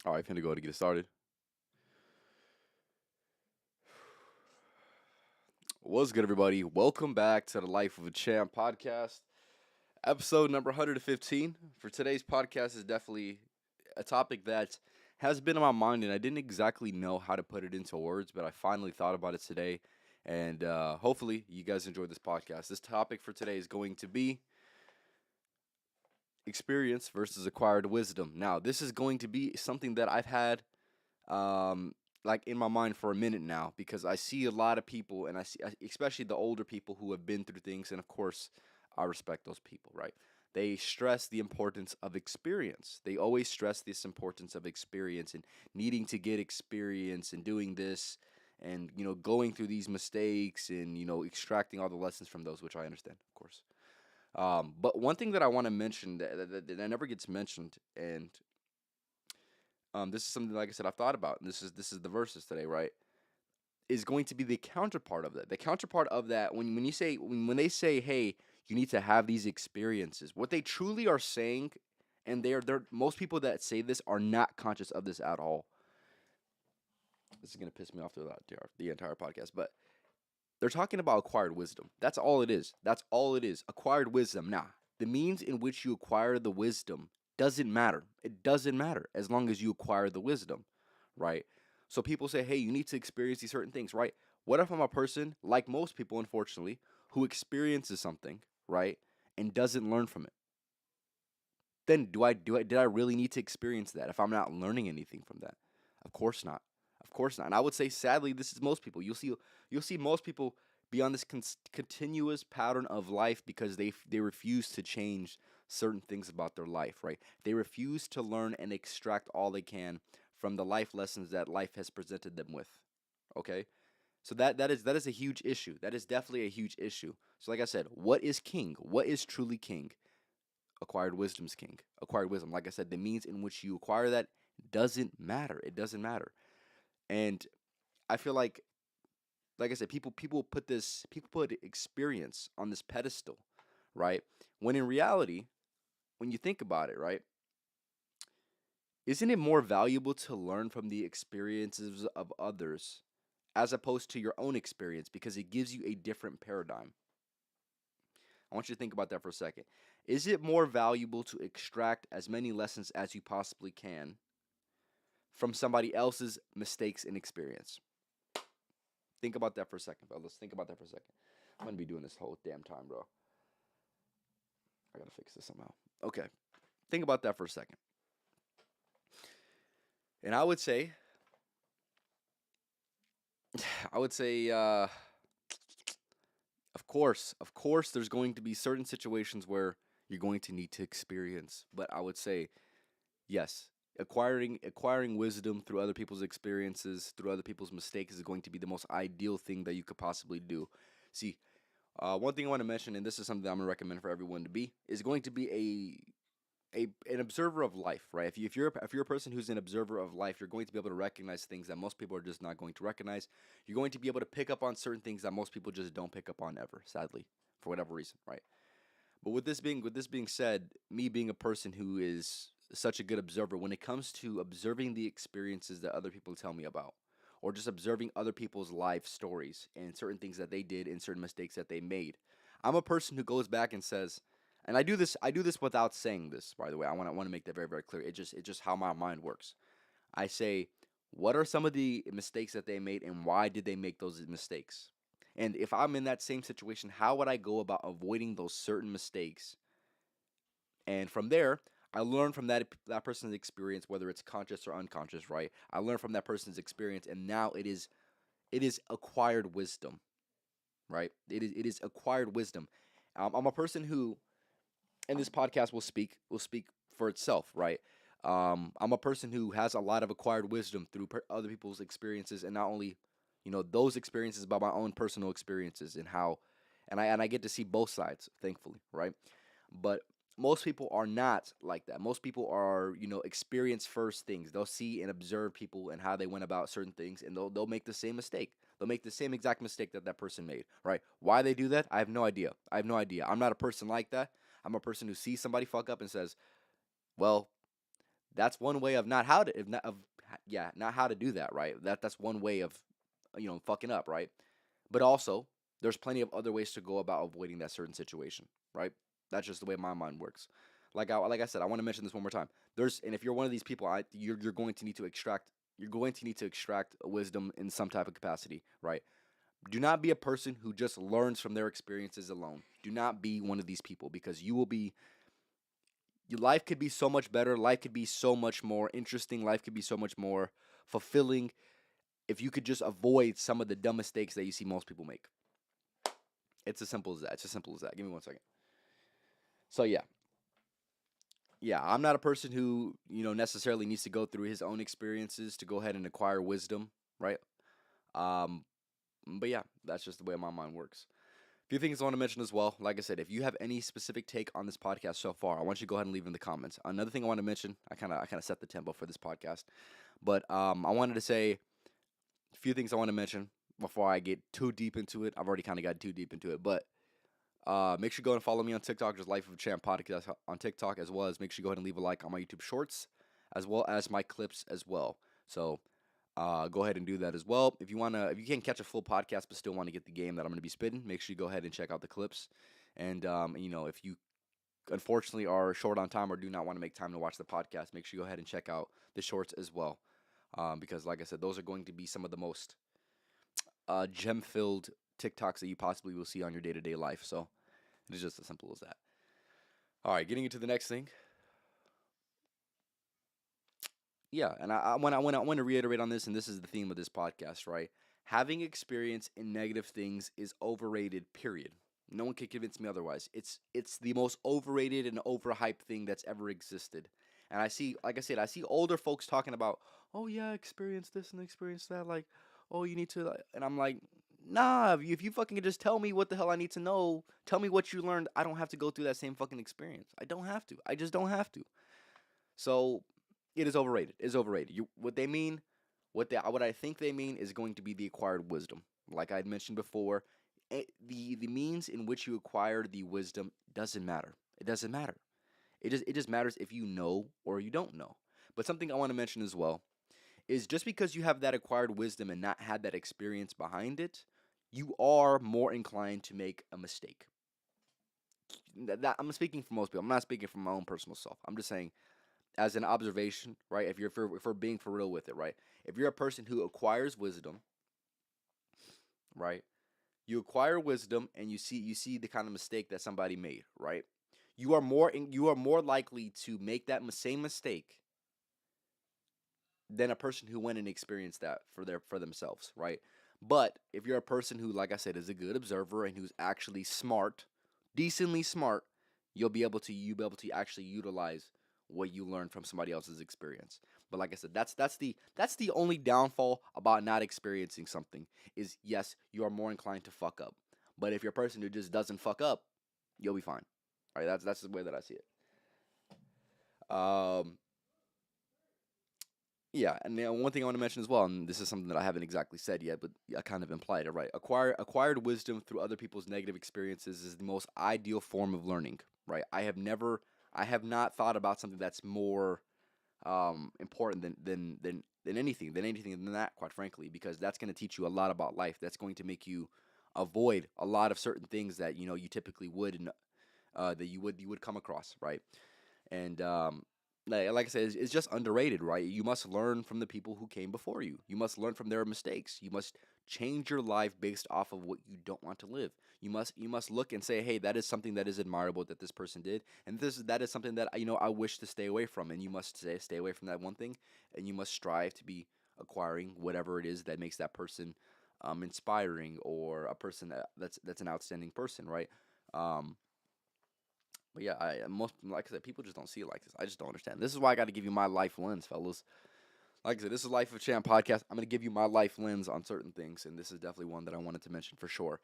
All right, finna go to get it started. What's good, everybody? Welcome back to the Life of a Champ podcast, episode number 115. For today's podcast is definitely a topic that has been on my mind, and I didn't exactly know how to put it into words, but I finally thought about it today, and hopefully you guys enjoyed this podcast. This topic for today is going to be experience versus acquired wisdom. Now, this is going to be something that I've had um, like in my mind for a minute now because I see a lot of people, and especially the older people who have been through things, and of course, I respect those people, right? They stress the importance of experience. They always stress this importance of experience and needing to get experience and doing this and going through these mistakes and extracting all the lessons from those, which I understand, of course. But one thing that I want to mention that never gets mentioned, and this is something, like I said, I've thought about, and this is the verses today, right? Is going to be the counterpart of that. The counterpart of that, when they say, "Hey, you need to have these experiences," what they truly are saying, and they're most people that say this are not conscious of this at all. This is gonna piss me off throughout the entire podcast, but they're talking about acquired wisdom. That's all it is. That's all it is. Acquired wisdom. Now, the means in which you acquire the wisdom doesn't matter. It doesn't matter as long as you acquire the wisdom, right? So people say, hey, you need to experience these certain things, right? What if I'm a person, like most people, unfortunately, who experiences something, right, and doesn't learn from it? Then did I really need to experience that if I'm not learning anything from that? Of course not. Of course not. And I would say sadly this is most people. You'll see most people be on this continuous pattern of life because they refuse to change certain things about their life, right? They refuse to learn and extract all they can from the life lessons that life has presented them with. Okay? So that is a huge issue. That is definitely a huge issue. So like I said, what is king? What is truly king? Acquired wisdom's king. Acquired wisdom. Like I said, the means in which you acquire that doesn't matter. It doesn't matter. And I feel like I said, people put experience on this pedestal, right? When in reality, when you think about it, right, isn't it more valuable to learn from the experiences of others as opposed to your own experience because it gives you a different paradigm? I want you to think about that for a second. Is it more valuable to extract as many lessons as you possibly can from somebody else's mistakes and experience? Think about that for a second, fellas. Think about that for a second. I'm gonna be doing this whole damn time, bro. I gotta fix this somehow. Okay. Think about that for a second. And I would say, of course, there's going to be certain situations where you're going to need to experience. But I would say, yes, acquiring wisdom through other people's experiences, through other people's mistakes, is going to be the most ideal thing that you could possibly do. See, one thing I want to mention, and this is something that I'm gonna recommend for everyone to be, is going to be an observer of life, right? If you're a person who's an observer of life, you're going to be able to recognize things that most people are just not going to recognize. You're going to be able to pick up on certain things that most people just don't pick up on ever, sadly, for whatever reason, right? But with this being said, me being a person who is such a good observer, when it comes to observing the experiences that other people tell me about, or just observing other people's life stories and certain things that they did and certain mistakes that they made, I'm a person who goes back and says, and I do this without saying this, by the way. I want to make that very, very clear. It's just how my mind works. I say, what are some of the mistakes that they made and why did they make those mistakes? And if I'm in that same situation, how would I go about avoiding those certain mistakes? And from there, I learn from that person's experience, whether it's conscious or unconscious, right? I learn from that person's experience, and now it is acquired wisdom, right? It is acquired wisdom. I'm a person who, and this podcast will speak for itself, right? I'm a person who has a lot of acquired wisdom through other people's experiences, and not only those experiences, but my own personal experiences and how, and I get to see both sides, thankfully, right? But most people are not like that. Most people are experience first things. They'll see and observe people and how they went about certain things, and they'll make the same mistake. They'll make the same exact mistake that that person made, right? Why they do that, I have no idea. I have no idea. I'm not a person like that. I'm a person who sees somebody fuck up and says, well, That's one way of not how to, if not of yeah, not how to do that, right? That's one way of fucking up, right? But also, there's plenty of other ways to go about avoiding that certain situation, right? That's just the way my mind works. Like I said, I want to mention this one more time. And if you're one of these people, you're going to need to extract wisdom in some type of capacity, right? Do not be a person who just learns from their experiences alone. Do not be one of these people, because you will be your life could be so much better, life could be so much more interesting, life could be so much more fulfilling if you could just avoid some of the dumb mistakes that you see most people make. It's as simple as that. It's as simple as that. Give me one second. So yeah, I'm not a person who necessarily needs to go through his own experiences to go ahead and acquire wisdom, right? Um, but yeah, that's just the way my mind works. A few things I want to mention as well. Like I said, if you have any specific take on this podcast so far, I want you to go ahead and leave it in the comments. Another thing I want to mention, I kind of set the tempo for this podcast, but I wanted to say a few things I want to mention before I get too deep into it. I've already kind of got too deep into it, but make sure you go and follow me on TikTok, just Life of a Champ Podcast on TikTok, as well as make sure you go ahead and leave a like on my YouTube Shorts, as well as my clips as well. So go ahead and do that as well. If you can't catch a full podcast but still want to get the game that I'm going to be spitting, make sure you go ahead and check out the clips. And if you unfortunately are short on time or do not want to make time to watch the podcast, make sure you go ahead and check out the shorts as well. Because like I said, those are going to be some of the most gem-filled TikToks that you possibly will see on your day-to-day life. So it is just as simple as that. All right, getting into the next thing. Yeah, and I want to reiterate on this, and this is the theme of this podcast, right? Having experience in negative things is overrated. Period. No one can convince me otherwise. It's the most overrated and overhyped thing that's ever existed. And like I said, I see older folks talking about, oh yeah, experience this and experience that. Like, oh, you need to, and I'm like, nah. If you fucking could just tell me what the hell I need to know, tell me what you learned. I don't have to go through that same fucking experience. I don't have to. I just don't have to. So it is overrated. It is overrated. What they mean, what I think they mean is going to be the acquired wisdom. Like I had mentioned before, the means in which you acquire the wisdom doesn't matter. It doesn't matter. It just matters if you know or you don't know. But something I want to mention as well is just because you have that acquired wisdom and not had that experience behind it, you are more inclined to make a mistake. I'm speaking for most people. I'm not speaking from my own personal self. I'm just saying as an observation, right? If we're being for real with it, right? If you're a person who acquires wisdom, right? You acquire wisdom and you see the kind of mistake that somebody made, right? You are more likely to make that same mistake than a person who went and experienced that for themselves, right? But if you're a person who, like I said, is a good observer and who's actually smart, decently smart, you'll be able to actually utilize what you learned from somebody else's experience. But like I said, that's the only downfall about not experiencing something is yes, you are more inclined to fuck up. But if you're a person who just doesn't fuck up, you'll be fine. All right, that's the way that I see it. Um, Yeah, and one thing I want to mention as well, and this is something that I haven't exactly said yet, but I kind of implied it, right? Acquired wisdom through other people's negative experiences is the most ideal form of learning, right? I have not thought about something that's more important than anything than that, quite frankly, because that's going to teach you a lot about life. That's going to make you avoid a lot of certain things that you typically would and that you would come across, right? And like I said, it's just underrated, right? You must learn from the people who came before you. You must learn from their mistakes. You must change your life based off of what you don't want to live. You must look and say, hey, that is something that is admirable that this person did, and that is something that I wish to stay away from. And you must stay away from that one thing, and you must strive to be acquiring whatever it is that makes that person inspiring, or a person that's an outstanding person, right? Um, but yeah, most like I said, people just don't see it like this. I just don't understand. This is why I got to give you my life lens, fellas. Like I said, this is Life of Champ podcast. I'm gonna give you my life lens on certain things, and this is definitely one that I wanted to mention for sure.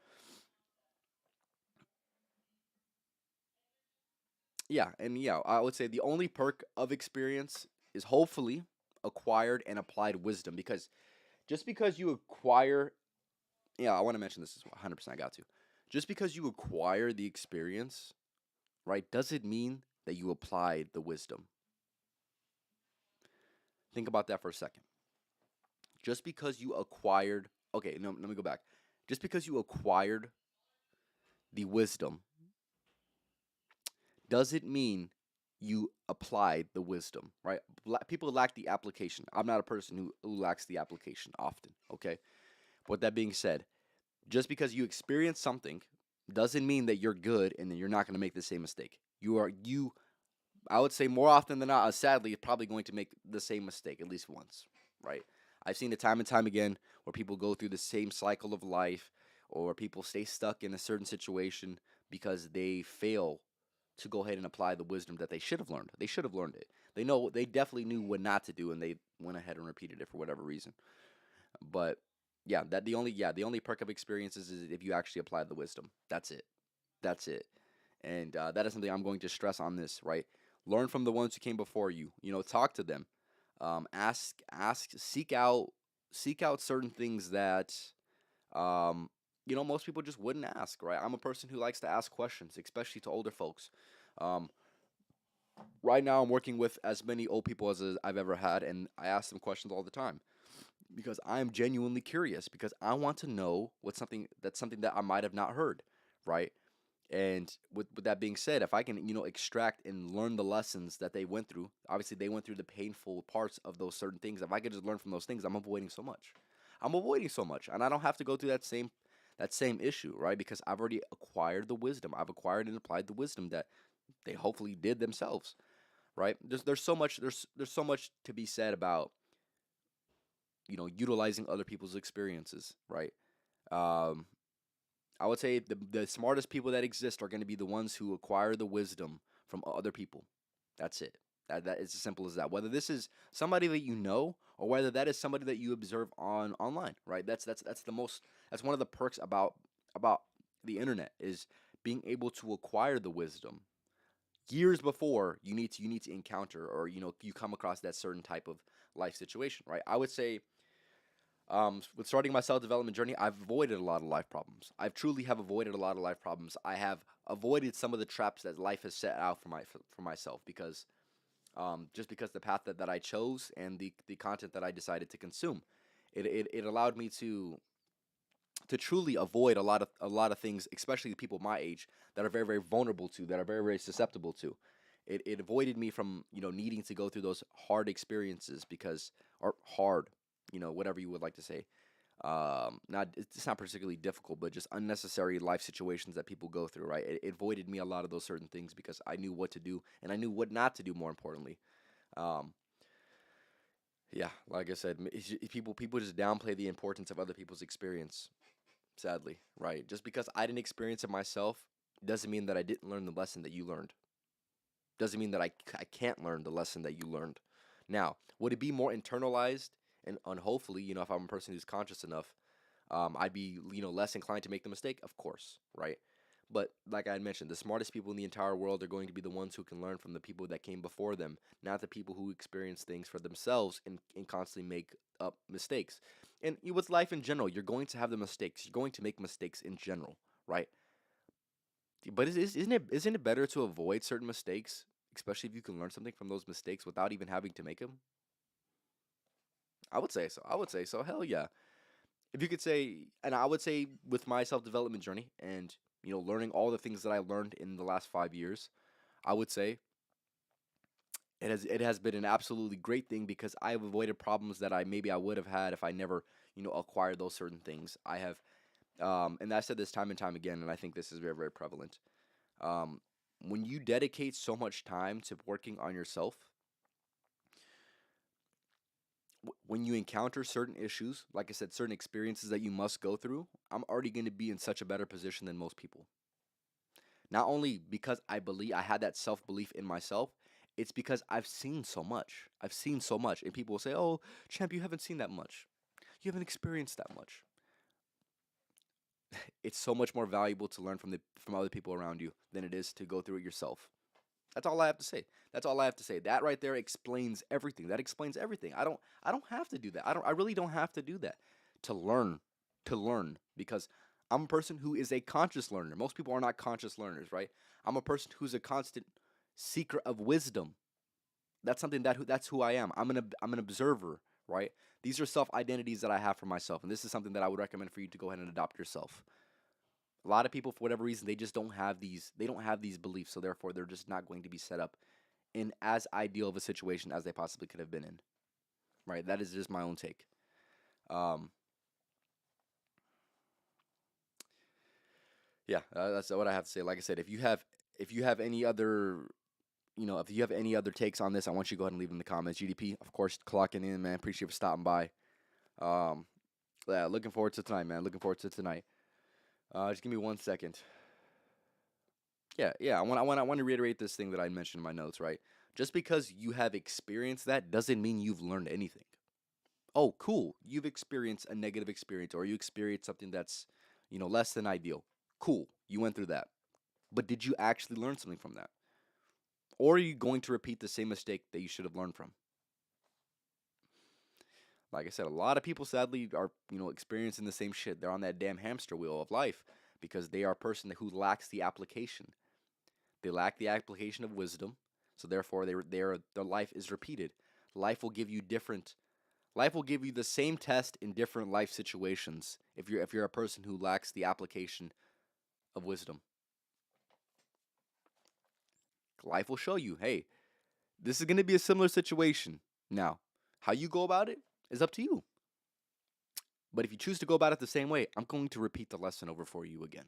Yeah, and yeah, I would say the only perk of experience is hopefully acquired and applied wisdom. Because just because you acquire, yeah, I want to mention this as well. 100%, I got to. Just because you acquire the experience, right, doesn't mean that you applied the wisdom. Think about that for a second. Just because you acquired, okay, no, let me go back. Just because you acquired the wisdom doesn't mean you applied the wisdom, right? People lack the application. I'm not a person who lacks the application often, okay? With that being said, just because you experience something doesn't mean that you're good and that you're not going to make the same mistake. I would say more often than not, sadly, you're probably going to make the same mistake at least once, right? I've seen it time and time again where people go through the same cycle of life or people stay stuck in a certain situation because they fail to go ahead and apply the wisdom that they should have learned. They should have learned it. They definitely knew what not to do and they went ahead and repeated it for whatever reason. But yeah, the only perk of experiences is if you actually apply the wisdom. That's it. That's it. And that is something I'm going to stress on this, right? Learn from the ones who came before you. Talk to them. Ask, seek out certain things that most people just wouldn't ask, right? I'm a person who likes to ask questions, especially to older folks. Um, right now, I'm working with as many old people as I've ever had, and I ask them questions all the time because I'm genuinely curious because I want to know something that I might have not heard, right? And with that being said, if I can, extract and learn the lessons that they went through, obviously they went through the painful parts of those certain things. If I could just learn from those things, I'm avoiding so much. I'm avoiding so much, and I don't have to go through that same issue, right? Because I've already acquired the wisdom. I've acquired and applied the wisdom that they hopefully did themselves, right? There's so much to be said about utilizing other people's experiences, right? Um, I would say the smartest people that exist are going to be the ones who acquire the wisdom from other people. That's it. That is as simple as that. Whether this is somebody that you know or whether that is somebody that you observe online, right? That's one of the perks about the internet is being able to acquire the wisdom years before you need to encounter or you come across that certain type of life situation, right? I would say with starting my self development journey, I've avoided a lot of life problems. I've truly have avoided a lot of life problems. I have avoided some of the traps that life has set out for myself because just because the path that I chose and the content that I decided to consume, it allowed me to truly avoid a lot of things, especially the people my age that are very very vulnerable to, that are very very susceptible to. It avoided me from needing to go through those hard experiences because or hard, whatever you would like to say. Not It's not particularly difficult, but just unnecessary life situations that people go through. Right, it avoided me a lot of those certain things because I knew what to do and I knew what not to do. More importantly, um, yeah, like I said, people just downplay the importance of other people's experience. Sadly, right? Just because I didn't experience it myself doesn't mean that I didn't learn the lesson that you learned. Doesn't mean that I can't learn the lesson that you learned. Now, would it be more internalized and hopefully, if I'm a person who's conscious enough, I'd be, less inclined to make the mistake? Of course, right? But like I had mentioned, the smartest people in the entire world are going to be the ones who can learn from the people that came before them, not the people who experience things for themselves and constantly make up mistakes. And with life in general, you're going to have the mistakes. You're going to make mistakes in general, right? But isn't it better to avoid certain mistakes, especially if you can learn something from those mistakes without even having to make them? I would say so. I would say so. Hell yeah. If you could say, and I would say with my self development journey and learning all the things that I learned in the last 5 years, I would say it has been an absolutely great thing because I've avoided problems that I would have had if I never acquired those certain things. I have, and I said this time and time again, and I think this is very very prevalent. Um, when you dedicate so much time to working on yourself, when you encounter certain issues, like I said, certain experiences that you must go through, I'm already going to be in such a better position than most people. Not only because I believe I had that self belief in myself, it's because I've seen so much. I've seen so much. And people will say, oh, champ, you haven't seen that much. You haven't experienced that much. It's so much more valuable to learn from other people around you than it is to go through it yourself. That's all I have to say. That's all I have to say. That right there explains everything. That explains everything. I don't have to do that. I really don't have to do that to learn because I'm a person who is a conscious learner. Most people are not conscious learners, right? I'm a person who's a constant seeker of wisdom. That's something that's who I am. I'm an observer, right? These are self identities that I have for myself, and this is something that I would recommend for you to go ahead and adopt yourself. A lot of people, for whatever reason, they just don't have these. They don't have these beliefs, so therefore, they're just not going to be set up in as ideal of a situation as they possibly could have been in. Right? That is just my own take. Um, yeah, that's what I have to say. Like I said, if you have any other if you have any other takes on this, I want you to go ahead and leave them in the comments. GDP, of course, clocking in, man. Appreciate you for stopping by. Um, yeah, looking forward to tonight, man. Looking forward to tonight. Just give me 1 second. Yeah. I want to reiterate this thing that I mentioned in my notes, right? Just because you have experienced that doesn't mean you've learned anything. Oh, cool. You've experienced a negative experience, or you experienced something that's, less than ideal. Cool. You went through that. But did you actually learn something from that? Or are you going to repeat the same mistake that you should have learned from? Like I said, a lot of people sadly are, experiencing the same shit. They're on that damn hamster wheel of life because they are a person who lacks the application. They lack the application of wisdom, so therefore their life is repeated. Life will give you different Life will give you the same test in different life situations if you're a person who lacks the application of wisdom. Life will show you, hey, this is going to be a similar situation. Now, how you go about it is up to you. But if you choose to go about it the same way, I'm going to repeat the lesson over for you again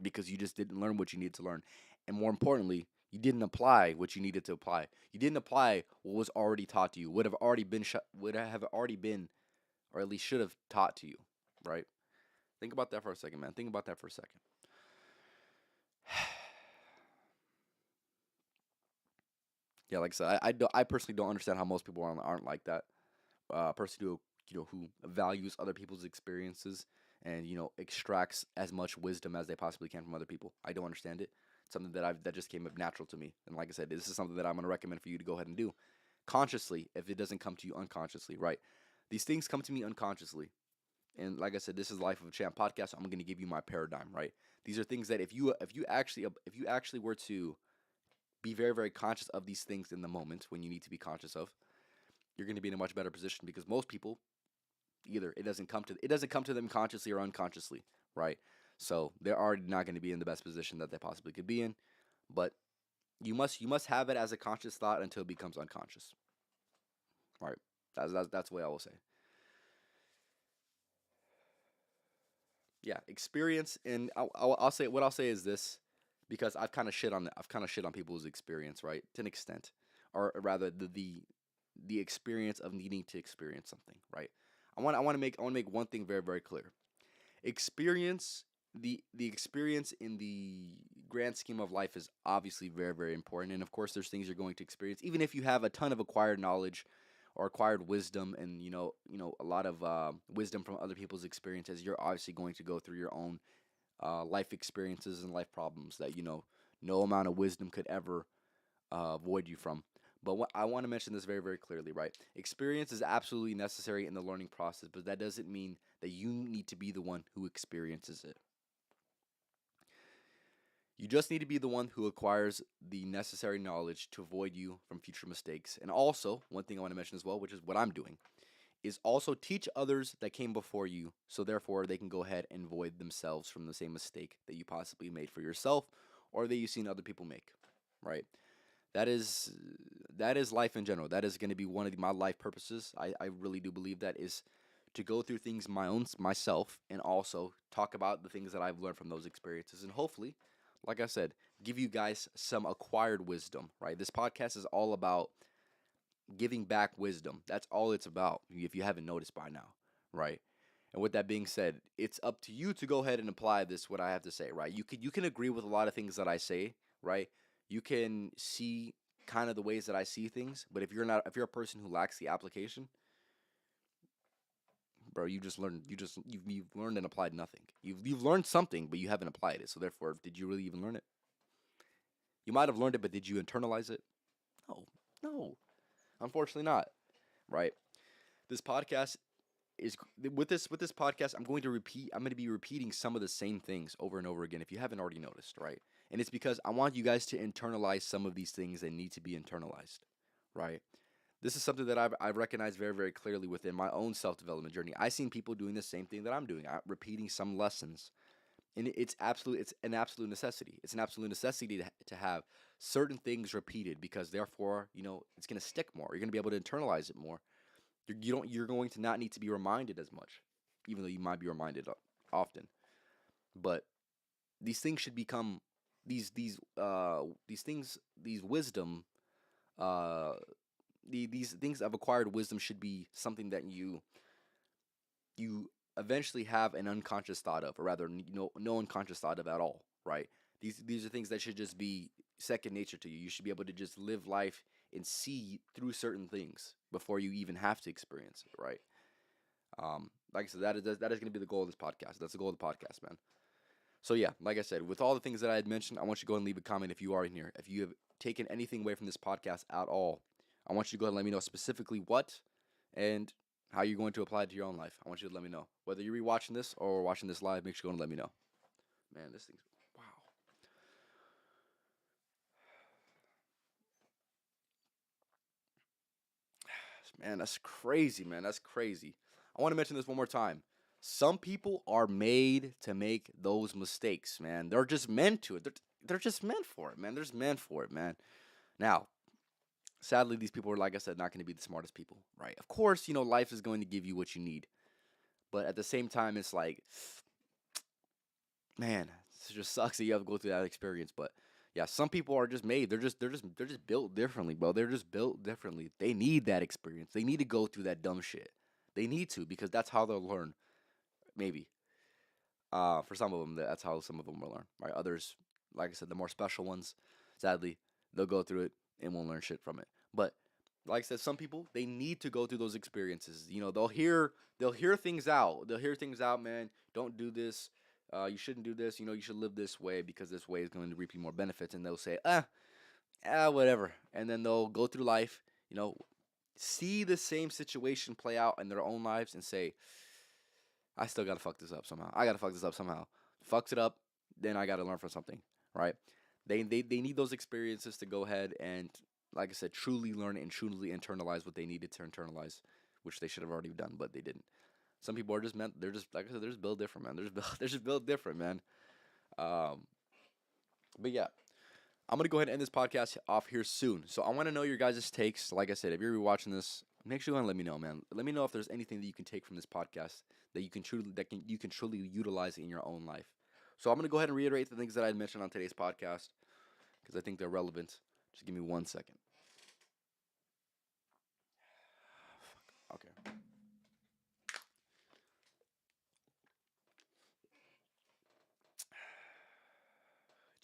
because you just didn't learn what you needed to learn. And more importantly, you didn't apply what you needed to apply. You didn't apply what was already taught to you, would have already been, or at least should have taught to you, right? Think about that for a second, man. Think about that for a second. Yeah, like I said, I personally don't understand how most people aren't like that. A person who values other people's experiences and extracts as much wisdom as they possibly can from other people. I don't understand it. It's something that just came up natural to me. And like I said, this is something that I'm going to recommend for you to go ahead and do consciously if it doesn't come to you unconsciously, right? These things come to me unconsciously. And like I said, this is Life of a Champ podcast. So I'm going to give you my paradigm, right? These are things that if you actually were to be very very conscious of these things in the moment when you need to be conscious of, you're going to be in a much better position because most people either it doesn't come to them consciously or unconsciously, right? So they're already not going to be in the best position that they possibly could be in, but you must have it as a conscious thought until it becomes unconscious, right? That's the way I will say. Yeah, experience, and I'll say what I'll say is this, because I've kind of shit on people's experience, right, to an extent, or rather the experience of needing to experience something, right. I want to make one thing very very clear. Experience the experience in the grand scheme of life is obviously very very important, and of course there's things you're going to experience even if you have a ton of acquired knowledge or acquired wisdom, and a lot of wisdom from other people's experiences. You're obviously going to go through your own life experiences and life problems that no amount of wisdom could ever avoid you from. But what I want to mention this very very clearly, right? Experience is absolutely necessary in the learning process, but that doesn't mean that you need to be the one who experiences it. You just need to be the one who acquires the necessary knowledge to avoid you from future mistakes. And also, one thing I want to mention as well, which is what I'm doing, is also teach others that came before you, so therefore they can go ahead and avoid themselves from the same mistake that you possibly made for yourself or that you've seen other people make, right? That is that is life in general. That is going to be one of my life purposes. I really do believe that is to go through things myself and also talk about the things that I've learned from those experiences and hopefully, like I said, give you guys some acquired wisdom, right? This podcast is all about giving back wisdom. That's all it's about, if you haven't noticed by now, right? And with that being said, it's up to you to go ahead and apply this what I have to say, right? You can agree with a lot of things that I say, right? You can see kind of the ways that I see things, but if you're a person who lacks the application, bro, you've learned and applied nothing. You've learned something, but you haven't applied it. So therefore, did you really even learn it? You might have learned it, but did you internalize it? No, no, unfortunately not. Right? This podcast is with this podcast. I'm going to be repeating some of the same things over and over again. If you haven't already noticed, right? And it's because I want you guys to internalize some of these things that need to be internalized, right? This is something that I've recognized very, very clearly within my own self development journey. I've seen people doing the same thing that I'm doing, repeating some lessons, and it's an absolute necessity. It's an absolute necessity to have certain things repeated because therefore, it's gonna stick more. You're gonna be able to internalize it more. You're going to not need to be reminded as much, even though you might be reminded often. But these things should become these things these wisdom uh these things of acquired wisdom should be something that you eventually have an unconscious thought of, or rather, no unconscious thought of at all, right? These are things that should just be second nature to you. You should be able to just live life and see through certain things before you even have to experience it, right? Like I said, that is going to be the goal of this podcast. That's the goal of the podcast, man. So yeah, like I said, with all the things that I had mentioned, I want you to go and leave a comment if you are in here. If you have taken anything away from this podcast at all, I want you to go ahead and let me know specifically what and how you're going to apply it to your own life. I want you to let me know. Whether you're rewatching this or watching this live, make sure you go and let me know. Man, this thing's wow. Man, that's crazy, man. That's crazy. I want to mention this one more time. Some people are made to make those mistakes, man. They're just meant to it. They're just meant for it, man. They're just meant for it, man. Now, sadly, these people are, like I said, not going to be the smartest people, right? Of course, life is going to give you what you need. But at the same time, it's like, man, it just sucks that you have to go through that experience. But yeah, some people are just made. They're just built differently, bro. They're just built differently. They need that experience. They need to go through that dumb shit. They need to because that's how they'll learn. Maybe. For some of them, that's how some of them will learn. Right? Others, like I said, the more special ones, sadly, they'll go through it and won't learn shit from it. But like I said, some people they need to go through those experiences. They'll hear things out. They'll hear things out, man. Don't do this. You shouldn't do this. You should live this way because this way is going to reap you more benefits. And they'll say, whatever. And then they'll go through life, see the same situation play out in their own lives and say, I still gotta fuck this up somehow. I gotta fuck this up somehow. Fucks it up, then I gotta learn from something, right? They need those experiences to go ahead and, like I said, truly learn and truly internalize what they needed to internalize, which they should have already done, but they didn't. Some people are just meant. They're just like I said. They're just built different, man. They're just built different, man. Um, but yeah, I'm gonna go ahead and end this podcast off here soon. So I want to know your guys' takes. Like I said, if you're watching this, make sure you let me know, man. Let me know if there's anything that you can take from this podcast that you can truly utilize in your own life. So I'm gonna go ahead and reiterate the things that I mentioned on today's podcast because I think they're relevant. Just give me 1 second. Okay.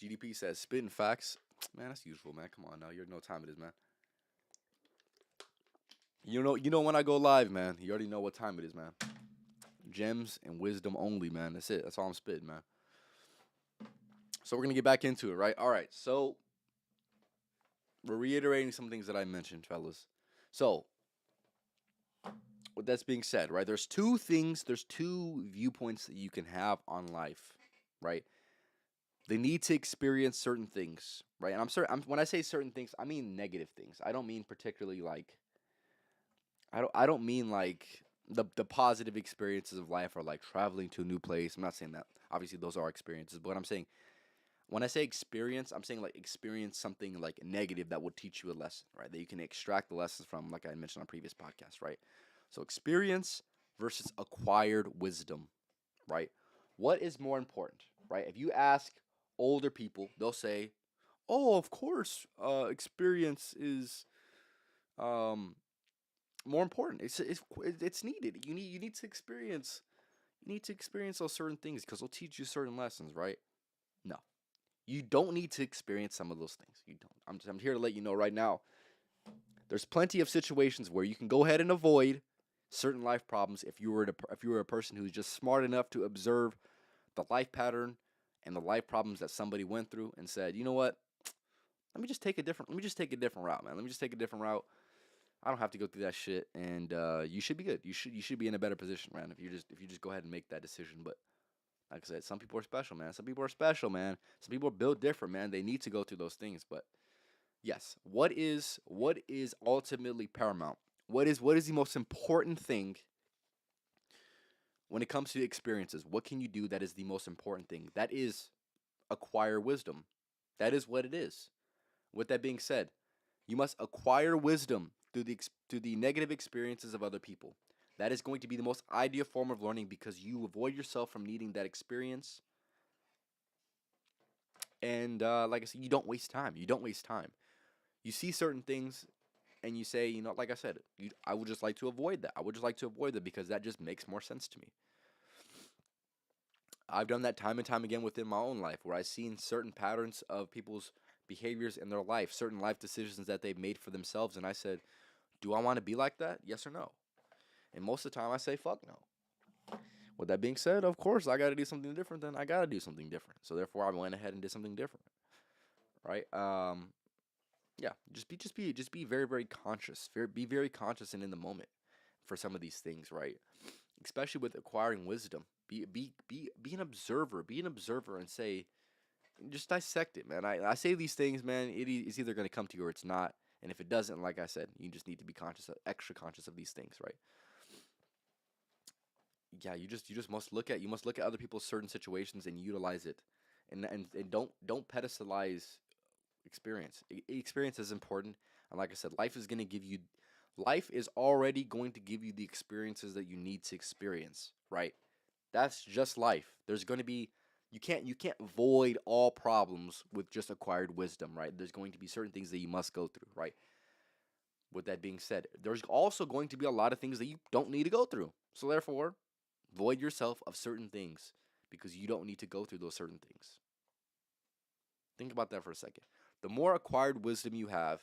GDP says spitting facts. Man, that's usual, man. Come on now. You already know what time it is, man. You know when I go live, man. You already know what time it is, man. Gems and wisdom only, man. That's it. That's all I'm spitting, man. So we're gonna get back into it, right? All right. So we're reiterating some things that I mentioned, fellas. So with that being said, right? There's two viewpoints that you can have on life, right? They need to experience certain things, right? And when I say certain things, I mean negative things. I don't mean particularly like I don't mean like the positive experiences of life are like traveling to a new place. I'm not saying that. Obviously those are experiences, but I'm saying when I say experience, I'm saying like experience something like negative that will teach you a lesson, right? That you can extract the lessons from, like I mentioned on previous podcasts, right? So experience versus acquired wisdom, right? What is more important, right? If you ask older people, they'll say, "Oh, of course, experience is um, more important. It's needed. You need to experience those certain things because they'll teach you certain lessons, right? No, you don't need to experience some of those things. You don't. I'm here to let you know right now. There's plenty of situations where you can go ahead and avoid certain life problems if you were a person who's just smart enough to observe the life pattern and the life problems that somebody went through and said, you know what? Let me just take a different route, man. Let me just take a different route. I don't have to go through that shit, and you should be good. You should be in a better position, man. If you just go ahead and make that decision. But like I said, some people are special, man. Some people are special, man. Some people are built different, man. They need to go through those things, but Yes. What is ultimately paramount? What is the most important thing when it comes to experiences? What can you do that is the most important thing? That is acquire wisdom. That is what it is. With that being said, you must acquire wisdom through the negative experiences of other people. That is going to be the most ideal form of learning because you avoid yourself from needing that experience. And like I said, you don't waste time. You don't waste time. You see certain things and you say, like I said, I would just like to avoid that. I would just like to avoid that because that just makes more sense to me. I've done that time and time again within my own life where I've seen certain patterns of people's behaviors in their life, certain life decisions that they've made for themselves. And I said, do I want to be like that? Yes or no? And most of the time I say, fuck no. With that being said, of course, I got to do something different, then I got to do something different. So therefore, I went ahead and did something different, right? Yeah, just be very, very conscious. Be very conscious and in the moment for some of these things, right? Especially with acquiring wisdom. Be an observer. Be an observer and say, just dissect it, man. I say these things, man. It's either going to come to you or it's not. And if it doesn't, like I said, you just need to be extra conscious of these things, right? Yeah, you just must look at other people's certain situations and utilize it, and don't pedestalize experience. Experience is important, and like I said, life is already going to give you the experiences that you need to experience, right? That's just life. There's going to be you can't void all problems with just acquired wisdom, right? There's going to be certain things that you must go through, right? With that being said, there's also going to be a lot of things that you don't need to go through. So therefore, void yourself of certain things because you don't need to go through those certain things. Think about that for a second. The more acquired wisdom you have,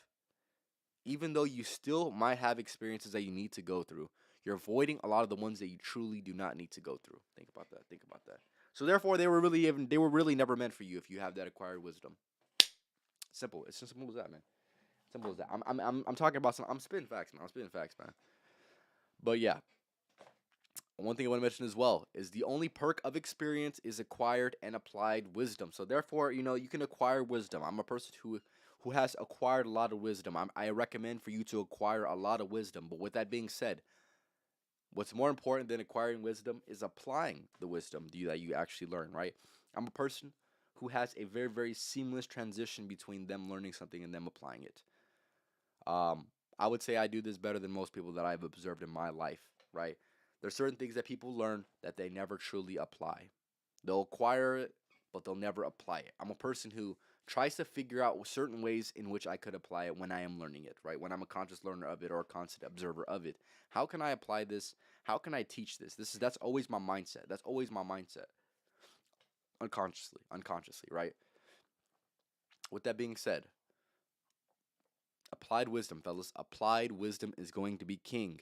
even though you still might have experiences that you need to go through, you're avoiding a lot of the ones that you truly do not need to go through. Think about that. Think about that. So therefore, they were really never meant for you if you have that acquired wisdom. Simple. It's as simple as that, man. Simple as that. I'm talking about some. I'm spitting facts, man. I'm spitting facts, man. But yeah, one thing I want to mention as well is the only perk of experience is acquired and applied wisdom. So therefore, you can acquire wisdom. I'm a person who has acquired a lot of wisdom. I recommend for you to acquire a lot of wisdom. But with that being said, what's more important than acquiring wisdom is applying the wisdom that you actually learn, right? I'm a person who has a very, very seamless transition between them learning something and them applying it. Um, I would say I do this better than most people that I've observed in my life, right? There's certain things that people learn that they never truly apply. They'll acquire it, but they'll never apply it. I'm a person who tries to figure out certain ways in which I could apply it when I am learning it, right? When I'm a conscious learner of it or a constant observer of it. How can I apply this? How can I teach this? That's always my mindset. That's always my mindset. Unconsciously, right? With that being said, applied wisdom, fellas. Applied wisdom is going to be king.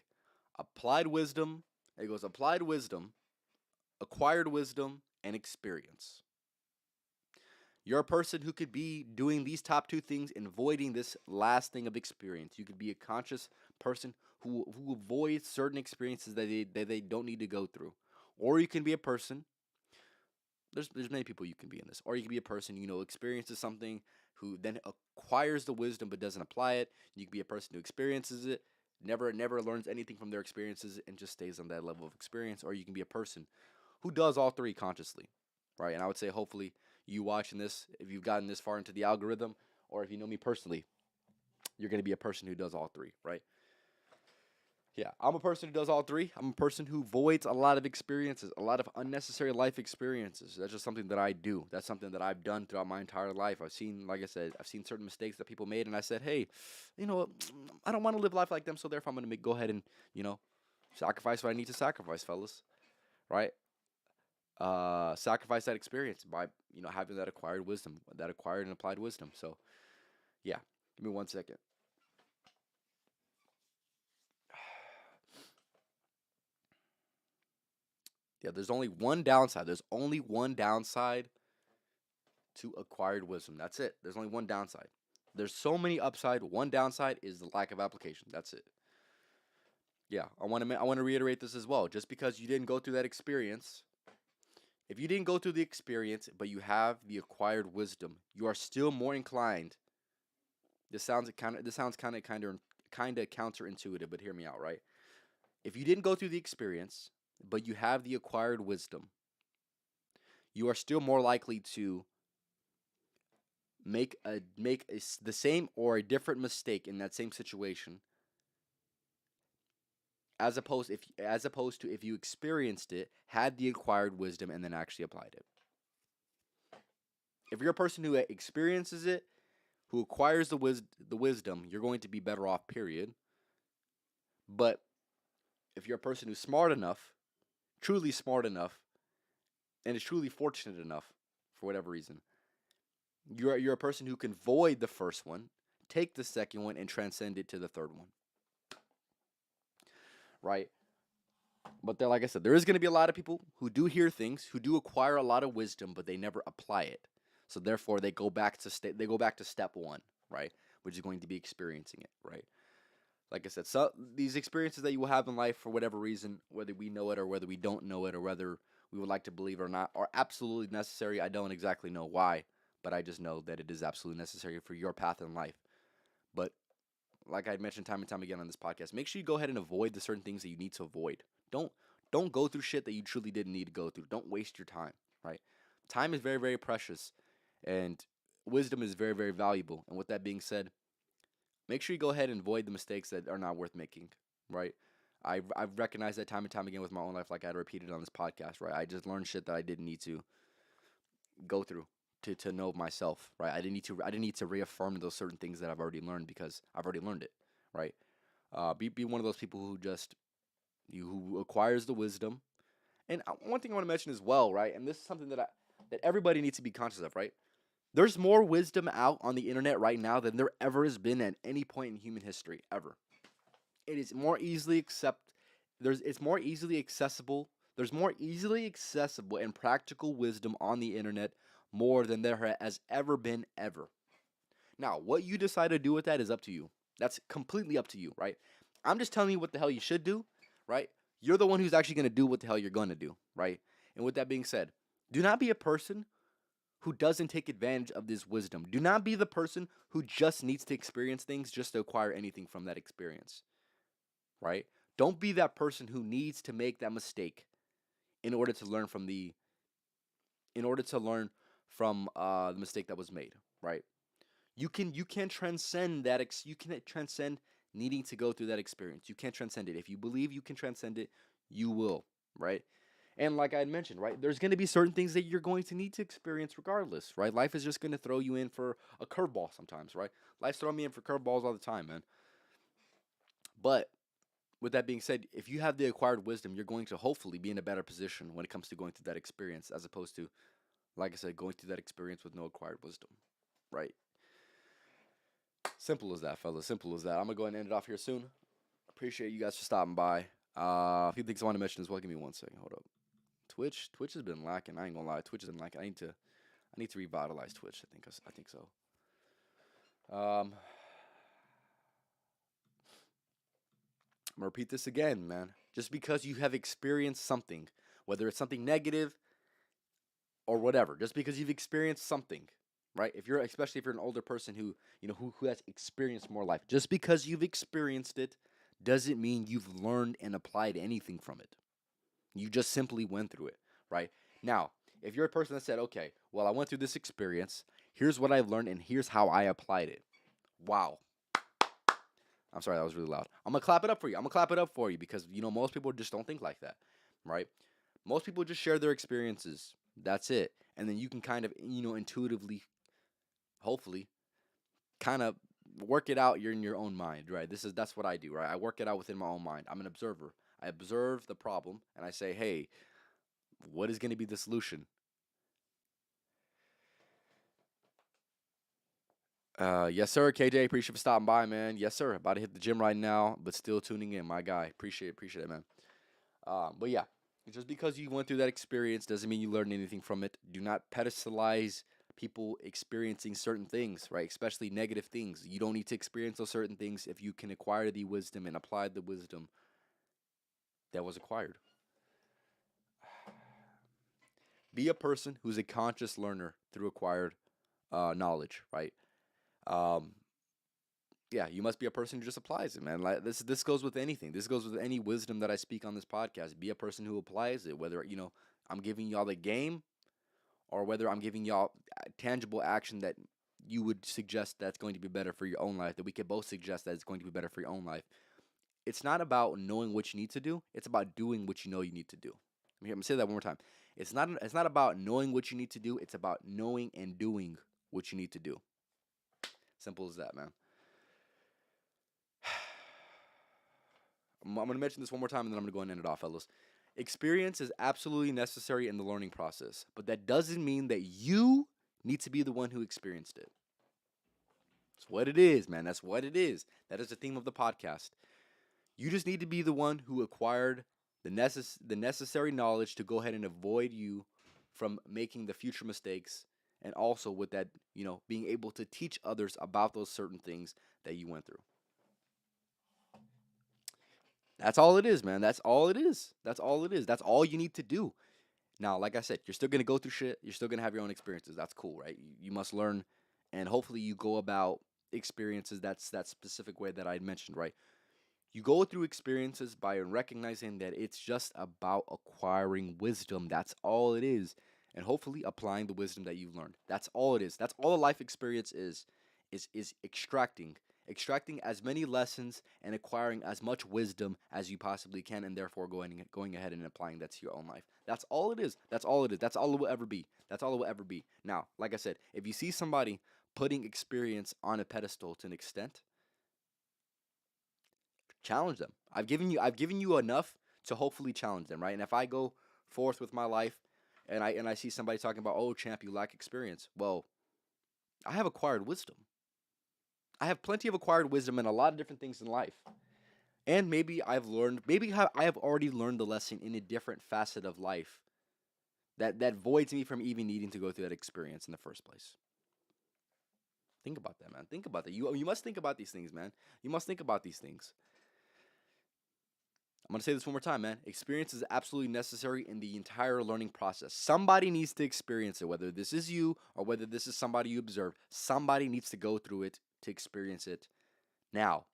Applied wisdom, it goes applied wisdom, acquired wisdom, and experience. You're a person who could be doing these top two things and avoiding this last thing of experience. You could be a conscious person who avoids certain experiences that they don't need to go through. Or you can be a person, there's many people you can be in this. Or you can be a person, experiences something who then acquires the wisdom but doesn't apply it. You can be a person who experiences it, never learns anything from their experiences and just stays on that level of experience. Or you can be a person who does all three consciously, right? And I would say hopefully you watching this, if you've gotten this far into the algorithm, or if you know me personally, you're going to be a person who does all three, right? Yeah, I'm a person who does all three. I'm a person who voids a lot of experiences, a lot of unnecessary life experiences. That's just something that I do. That's something that I've done throughout my entire life. Like I said, I've seen certain mistakes that people made, and I said, hey, you know what? I don't want to live life like them, so therefore I'm going to go ahead and, sacrifice what I need to sacrifice, fellas, right? Sacrifice that experience by having that acquired wisdom, that acquired and applied wisdom. So yeah, give me 1 second. Yeah, there's only one downside. There's only one downside to acquired wisdom. That's it. There's only one downside. There's so many upside. One downside is the lack of application. That's it. Yeah, I want to reiterate this as well. Just because you didn't go through that experience, if you didn't go through the experience but you have the acquired wisdom, you are still more inclined This sounds kind of counterintuitive, but hear me out, right? If you didn't go through the experience, but you have the acquired wisdom, you are still more likely to the same or a different mistake in that same situation, as opposed to if you experienced it, had the acquired wisdom, and then actually applied it. If you're a person who experiences it, who acquires the wisdom, you're going to be better off, period. But if you're a person who's smart enough, truly smart enough, and is truly fortunate enough for whatever reason, you're a person who can void the first one, take the second one, and transcend it to the third one, right? But there, like I said, there is going to be a lot of people who do hear things, who do acquire a lot of wisdom, but they never apply it. So therefore, they go back to step one, right? Which is going to be experiencing it, right? Like I said, so these experiences that you will have in life, for whatever reason, whether we know it or whether we don't know it, or whether we would like to believe it or not, are absolutely necessary. I don't exactly know why, but I just know that it is absolutely necessary for your path in life. But like I mentioned time and time again on this podcast, make sure you go ahead and avoid the certain things that you need to avoid. Don't don't go through shit that you truly didn't need to go through. Don't waste your time, right? Time is very, very precious, and wisdom is very, very valuable. And with that being said, make sure you go ahead and avoid the mistakes that are not worth making, right? I've recognized that time and time again with my own life, like I repeated on this podcast, right? I just learned shit that I didn't need to go through to know myself, right? I didn't need to reaffirm those certain things that I've already learned because I've already learned it, right? Be one of those people who just who acquires the wisdom. And one thing I want to mention as well, right? And this is something that everybody needs to be conscious of, right? There's more wisdom out on the internet right now than there ever has been at any point in human history ever. It is more easily it's more easily accessible. There's more easily accessible and practical wisdom on the internet more than there has ever been ever. Now, what you decide to do with that is up to you. That's completely up to you, right? I'm just telling you what the hell you should do, right? You're the one who's actually going to do what the hell you're going to do, right? And with that being said, do not be a person who doesn't take advantage of this wisdom. Do not be the person who just needs to experience things just to acquire anything from that experience, right? Don't be that person who needs to make that mistake in order to learn from the mistake that was made, right? You can transcend you can transcend needing to go through that experience. You can't transcend it. If you believe you can transcend it, you will, right? And like I had mentioned, right, there's going to be certain things that you're going to need to experience regardless, right? Life is just going to throw you in for a curveball sometimes, right? Life's throwing me in for curveballs all the time, man. But with that being said, if you have the acquired wisdom, you're going to hopefully be in a better position when it comes to going through that experience, as opposed to, like I said, going through that experience with no acquired wisdom, right? Simple as that, fellas. Simple as that. I'm gonna go ahead and end it off here soon. Appreciate you guys for stopping by. A few things I want to mention as well. Give me one second. Hold up. Twitch has been lacking. I ain't gonna lie. Twitch has been lacking. I need to revitalize Twitch. I think so. I'm gonna repeat this again, man. Just because you have experienced something, whether it's something negative or whatever, just because you've experienced something, right? Especially if you're an older person who has experienced more life, just because you've experienced it doesn't mean you've learned and applied anything from it. You just simply went through it, right? Now, if you're a person that said, okay, well, I went through this experience, here's what I've learned, and here's how I applied it. Wow. I'm sorry, that was really loud. I'm gonna clap it up for you. I'm gonna clap it up for you because most people just don't think like that, right? Most people just share their experiences. That's it. And then you can kind of, intuitively, hopefully, kind of work it out. You're in your own mind, right? That's what I do, right? I work it out within my own mind. I'm an observer. I observe the problem and I say, hey, what is going to be the solution? Yes, sir. KJ, appreciate you for stopping by, man. Yes, sir. About to hit the gym right now, but still tuning in, my guy. Appreciate it, man. But yeah, just because you went through that experience doesn't mean you learned anything from it. Do not pedestalize people experiencing certain things, right? Especially negative things. You don't need to experience those certain things if you can acquire the wisdom and apply the wisdom that was acquired. Be a person who's a conscious learner through acquired knowledge, right? Um, Yeah, you must be a person who just applies it, man. Like this goes with anything. This goes with any wisdom that I speak on this podcast. Be a person who applies it, whether, I'm giving y'all the game or whether I'm giving y'all tangible action that you would suggest that's going to be better for your own life, that we could both suggest that it's going to be better for your own life. It's not about knowing what you need to do. It's about doing what you know you need to do. I'm gonna say that one more time. It's not about knowing what you need to do. It's about knowing and doing what you need to do. Simple as that, man. I'm gonna mention this one more time and then I'm gonna go and end it off, fellas. Experience is absolutely necessary in the learning process, but that doesn't mean that you need to be the one who experienced it. That's what it is, man. That's what it is. That is the theme of the podcast. You just need to be the one who acquired the necessary knowledge to go ahead and avoid you from making the future mistakes, and also with that, being able to teach others about those certain things that you went through. That's all it is, man. That's all it is. That's all it is. That's all you need to do. Now, like I said, you're still gonna go through shit. You're still gonna have your own experiences. That's cool, right? You must learn, and hopefully you go about experiences that's that specific way that I mentioned, right? You go through experiences by recognizing that it's just about acquiring wisdom. That's all it is. And hopefully applying the wisdom that you've learned. That's all it is. That's all a life experience is extracting as many lessons and acquiring as much wisdom as you possibly can, and therefore going ahead and applying that to your own life. That's all it is. That's all it is. That's all it will ever be. That's all it will ever be. Now, like I said, if you see somebody putting experience on a pedestal to an extent, challenge them. I've given you enough to hopefully challenge them, right? And if I go forth with my life and I see somebody talking about, "Oh, champ, you lack experience." Well, I have acquired wisdom. I have plenty of acquired wisdom in a lot of different things in life. And maybe I have already learned the lesson in a different facet of life that voids me from even needing to go through that experience in the first place. Think about that, man. Think about that. You must think about these things, man. You must think about these things. I'm going to say this one more time, man. Experience is absolutely necessary in the entire learning process. Somebody needs to experience it, whether this is you or whether this is somebody you observe. Somebody needs to go through it to experience it. Now,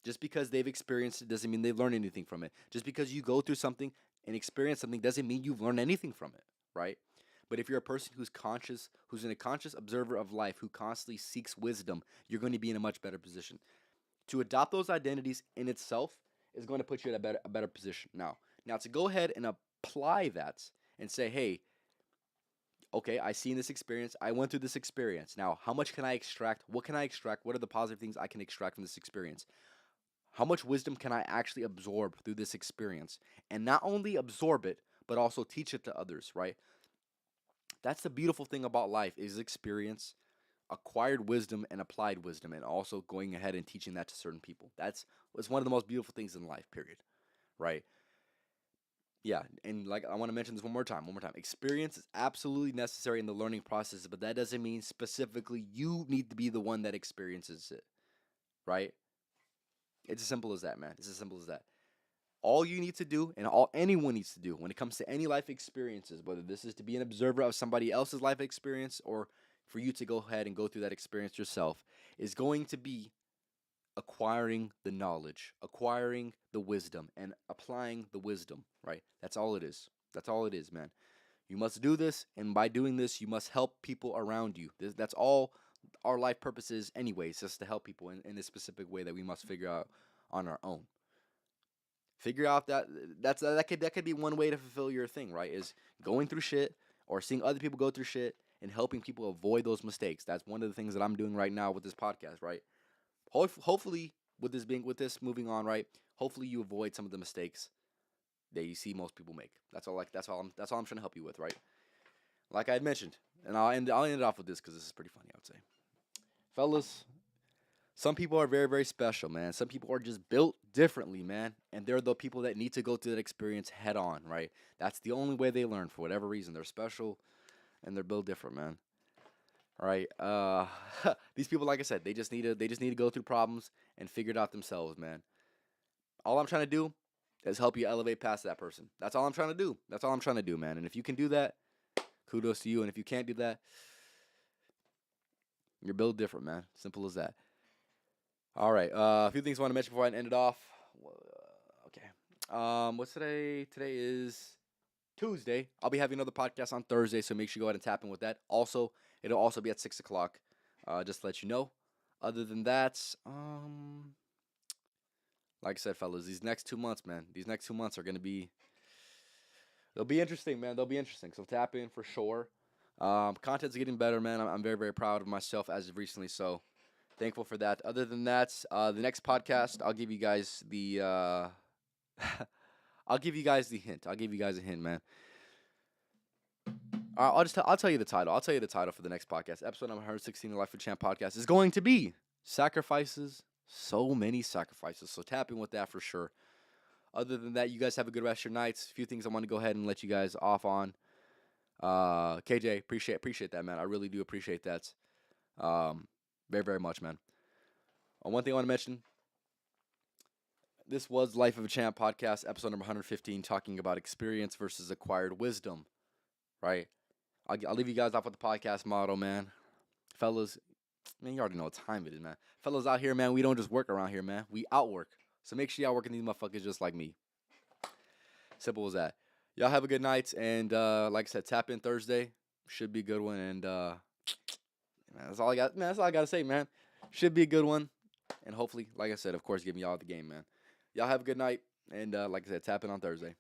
just because they've experienced it doesn't mean they've learned anything from it. Just because you go through something and experience something doesn't mean you've learned anything from it, right? But if you're a person who's conscious, who's a conscious observer of life, who constantly seeks wisdom, you're going to be in a much better position. To adopt those identities in itself is going to put you in a better position. Now to go ahead and apply that and say, hey, okay, I seen this experience. I went through this experience. Now, how much can I extract? What can I extract? What are the positive things I can extract from this experience? How much wisdom can I actually absorb through this experience? And not only absorb it, but also teach it to others, right? That's the beautiful thing about life is experience, acquired wisdom and applied wisdom, and also going ahead and teaching that to certain people. It's one of the most beautiful things in life, period. Right? Yeah, and like I want to mention this one more time. Experience is absolutely necessary in the learning process, but that doesn't mean specifically you need to be the one that experiences it. Right? It's as simple as that, man. It's as simple as that. All you need to do, and all anyone needs to do when it comes to any life experiences, whether this is to be an observer of somebody else's life experience or for you to go ahead and go through that experience yourself, is going to be acquiring the knowledge, acquiring the wisdom, and applying the wisdom, right? That's all it is. That's all it is, man. You must do this, and by doing this, you must help people around you. That's all our life purpose is, anyways, just to help people in a specific way that we must figure out on our own. Figure out that could be one way to fulfill your thing, right? Is going through shit or seeing other people go through shit and helping people avoid those mistakes. That's one of the things that I'm doing right now with this podcast, right? Hopefully, with this moving on, right? Hopefully, you avoid some of the mistakes that you see most people make. That's all I'm trying to help you with, right? Like I had mentioned, and I'll end it off with this because this is pretty funny, I would say, fellas. Some people are very, very special, man. Some people are just built differently, man. And they're the people that need to go through that experience head on, right? That's the only way they learn for whatever reason. They're special and they're built different, man. All right. These people, like I said, they just need to go through problems and figure it out themselves, man. All I'm trying to do is help you elevate past that person. That's all I'm trying to do. That's all I'm trying to do, man. And if you can do that, kudos to you. And if you can't do that, you're built different, man. Simple as that. All right. A few things I want to mention before I end it off. Okay. What's today? Today is Tuesday. I'll be having another podcast on Thursday, so make sure you go ahead and tap in with that. Also, it'll also be at 6 o'clock. Just to let you know. Other than that, like I said, fellas, these next 2 months, man, these next 2 months are gonna be they'll be interesting, man. They'll be interesting. So tap in for sure. Content's getting better, man. I'm very, very proud of myself as of recently. So thankful for that. Other than that, the next podcast, I'll give you guys the I'll give you guys the hint. I'll give you guys a hint, man. I'll tell you the title. I'll tell you the title for the next podcast. Episode number 116 of the Life of Champ podcast is going to be Sacrifices. So many sacrifices. So tap in with that for sure. Other than that, you guys have a good rest of your nights. A few things I want to go ahead and let you guys off on. KJ, appreciate that, man. I really do appreciate that. Very, very much, man. One thing I want to mention. This was Life of a Champ podcast, episode number 115, talking about experience versus acquired wisdom, right? I'll leave you guys off with the podcast motto, man. Fellas, man, you already know what time it is, man. Fellas out here, man, we don't just work around here, man. We outwork. So make sure y'all working these motherfuckers just like me. Simple as that. Y'all have a good night, and like I said, tap in Thursday. Should be a good one, and man, that's all I got. Man, that's all I gotta say, man. Should be a good one, and hopefully, like I said, of course, giving y'all the game, man. Y'all have a good night, and like I said, tap in on Thursday.